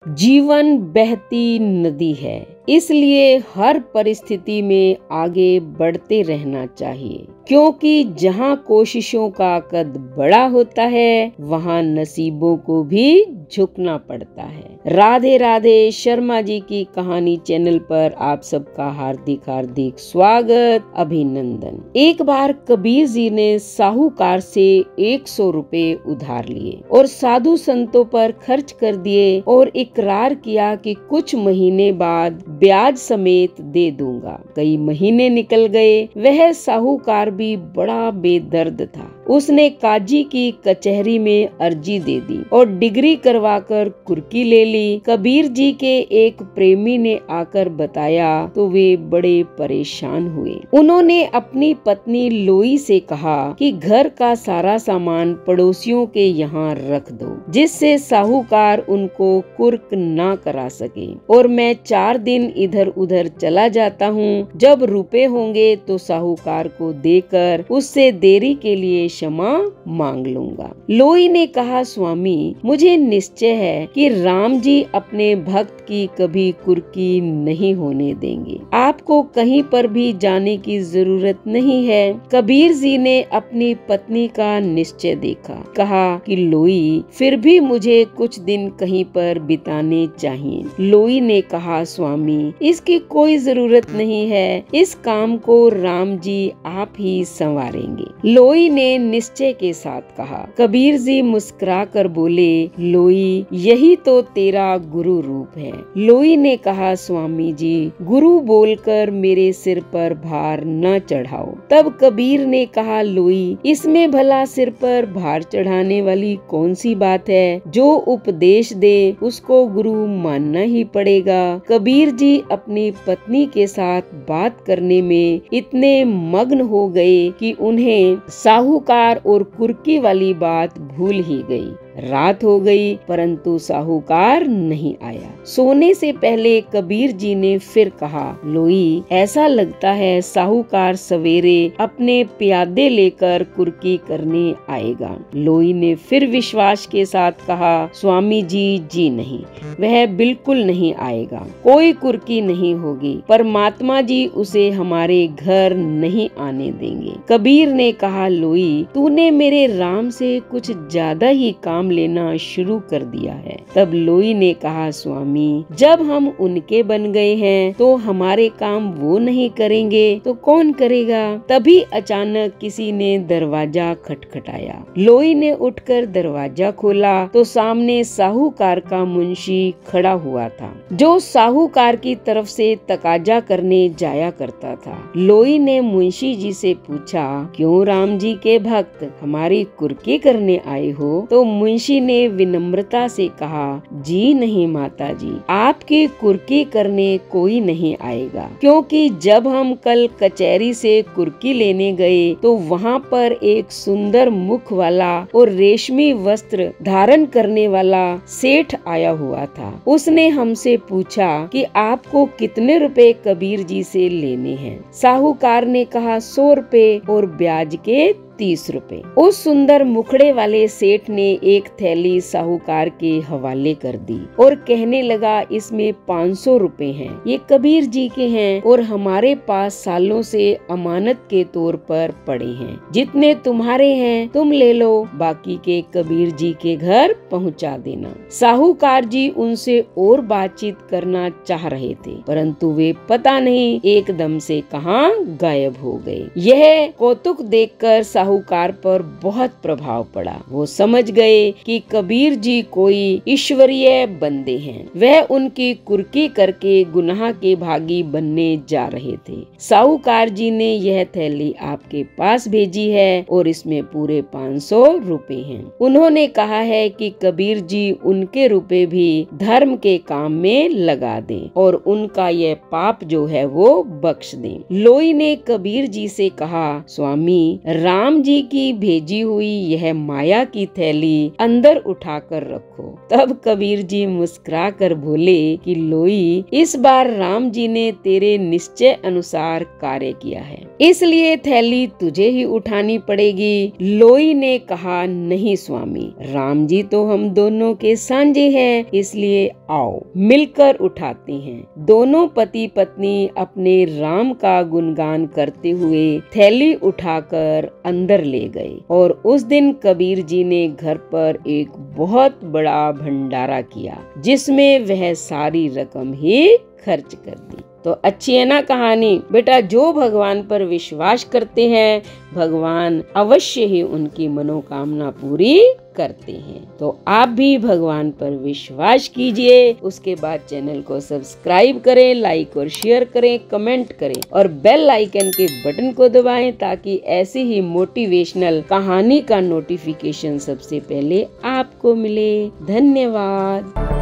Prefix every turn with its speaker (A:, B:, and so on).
A: जीवन बहती नदी है, इसलिए हर परिस्थिति में आगे बढ़ते रहना चाहिए, क्योंकि जहाँ कोशिशों का कद बड़ा होता है वहाँ नसीबों को भी झुकना पड़ता है। राधे राधे। शर्मा जी की कहानी चैनल पर आप सबका हार्दिक हार्दिक स्वागत, अभिनंदन। एक बार कबीर जी ने साहूकार से 100 रुपए उधार लिए और साधु संतों पर खर्च कर दिए और इकरार किया कि कुछ महीने बाद ब्याज समेत दे दूंगा। कई महीने निकल गए, वह साहूकार भी बड़ा बेदर्द था। उसने काजी की कचहरी में अर्जी दे दी और डिग्री करवाकर कुर्की ले ली। कबीर जी के एक प्रेमी ने आकर बताया तो वे बड़े परेशान हुए। उन्होंने अपनी पत्नी लोई से कहा कि घर का सारा सामान पड़ोसियों के यहाँ रख दो, जिससे साहूकार उनको कुर्क ना करा सके, और मैं 4 दिन इधर उधर चला जाता हूँ। जब रुपए होंगे तो साहूकार को देकर उससे देरी के लिए क्षमा मांग लूंगा। लोई ने कहा, स्वामी, मुझे निश्चय है कि राम जी अपने भक्त की कभी कुर्की नहीं होने देंगे। आपको कहीं पर भी जाने की जरूरत नहीं है। कबीर जी ने अपनी पत्नी का निश्चय देखा, कहा कि लोई, फिर भी मुझे कुछ दिन कहीं पर बिताने चाहिए। लोई ने कहा, स्वामी, इसकी कोई जरूरत नहीं है, इस काम को राम जी आप ही संवारेंगे। लोई ने निश्चय के साथ कहा। कबीर जी मुस्कुरा कर बोले, लोई, यही तो तेरा गुरु रूप है। लोई ने कहा, स्वामी जी, गुरु बोलकर मेरे सिर पर भार न चढ़ाओ। तब कबीर ने कहा, लोई, इसमें भला सिर पर भार चढ़ाने वाली कौन सी बात है? जो उपदेश दे उसको गुरु मानना ही पड़ेगा। कबीर जी अपनी पत्नी के साथ बात करने में इतने मग्न हो गए कि उन्हें साहूकार और कुर्की वाली बात भूल ही गई। रात हो गई, परंतु साहूकार नहीं आया। सोने से पहले कबीर जी ने फिर कहा, लोई, ऐसा लगता है साहूकार सवेरे अपने प्यादे लेकर कुर्की करने आएगा। लोई ने फिर विश्वास के साथ कहा, स्वामी जी, जी नहीं, वह बिल्कुल नहीं आएगा। कोई कुर्की नहीं होगी। परमात्मा जी उसे हमारे घर नहीं आने देंगे। कबीर ने कहा, लोई, तूने मेरे राम से कुछ ज्यादा ही काम लेना शुरू कर दिया है। तब लोई ने कहा, स्वामी, जब हम उनके बन गए हैं तो हमारे काम वो नहीं करेंगे तो कौन करेगा? तभी अचानक किसी ने दरवाजा खटखटाया। लोई ने उठकर दरवाजा खोला तो सामने साहूकार का मुंशी खड़ा हुआ था, जो साहूकार की तरफ से तकाजा करने जाया करता था। लोई ने मुंशी जी से पूछा, क्यों राम जी के भक्त, हमारी कुर्की करने आए हो? तो मुंशी ने विनम्रता से कहा, जी नहीं माता जी, आपकी कुर्की करने कोई नहीं आएगा, क्योंकि जब हम कल कचहरी से कुर्की लेने गए तो वहाँ पर एक सुंदर मुख वाला और रेशमी वस्त्र धारण करने वाला सेठ आया हुआ था। उसने हमसे पूछा कि आपको कितने रुपए कबीर जी से लेने हैं। साहूकार ने कहा, 100 रुपए और ब्याज के 30 रुपए। उस सुंदर मुखड़े वाले सेठ ने एक थैली साहूकार के हवाले कर दी और कहने लगा, इसमें 500 रुपए हैं, ये कबीर जी के हैं और हमारे पास सालों से अमानत के तौर पर पड़े हैं। जितने तुम्हारे हैं तुम ले लो, बाकी के कबीर जी के घर पहुंचा देना। साहूकार जी उनसे और बातचीत करना चाह रहे थे, परंतु वे पता नहीं एकदम से कहां गायब हो गए। यह कौतुक देखकर साहूकार पर बहुत प्रभाव पड़ा। वो समझ गए कि कबीर जी कोई ईश्वरीय बंदे हैं। वह उनकी कुर्की करके गुनाह के भागी बनने जा रहे थे। साहूकार जी ने यह थैली आपके पास भेजी है और इसमें पूरे 500 रुपए हैं। उन्होंने कहा है कि कबीर जी उनके रुपए भी धर्म के काम में लगा दें और उनका यह पाप जो है वो बख्श दें। लोई ने कबीर जी से कहा, स्वामी, राम जी की भेजी हुई यह माया की थैली अंदर उठाकर रखो। तब कबीर जी मुस्कुरा कर बोले कि लोई, इस बार राम जी ने तेरे निश्चय अनुसार कार्य किया है, इसलिए थैली तुझे ही उठानी पड़ेगी। लोई ने कहा, नहीं स्वामी, राम जी तो हम दोनों के सांझे हैं, इसलिए आओ मिलकर उठाते हैं। दोनों पति पत्नी अपने राम का गुणगान करते हुए थैली उठाकर अंदर ले गए और उस दिन कबीर जी ने घर पर एक बहुत बड़ा भंडारा किया, जिसमें वह सारी रकम ही खर्च कर दी। तो अच्छी है ना कहानी। बेटा, जो भगवान पर विश्वास करते हैं, भगवान अवश्य ही उनकी मनोकामना पूरी करते हैं। तो आप भी भगवान पर विश्वास कीजिए, उसके बाद चैनल को सब्सक्राइब करें, लाइक और शेयर करें, कमेंट करें और बेल आइकन के बटन को दबाएं, ताकि ऐसी ही मोटिवेशनल कहानी का नोटिफिकेशन सबसे पहले आपको मिले। धन्यवाद।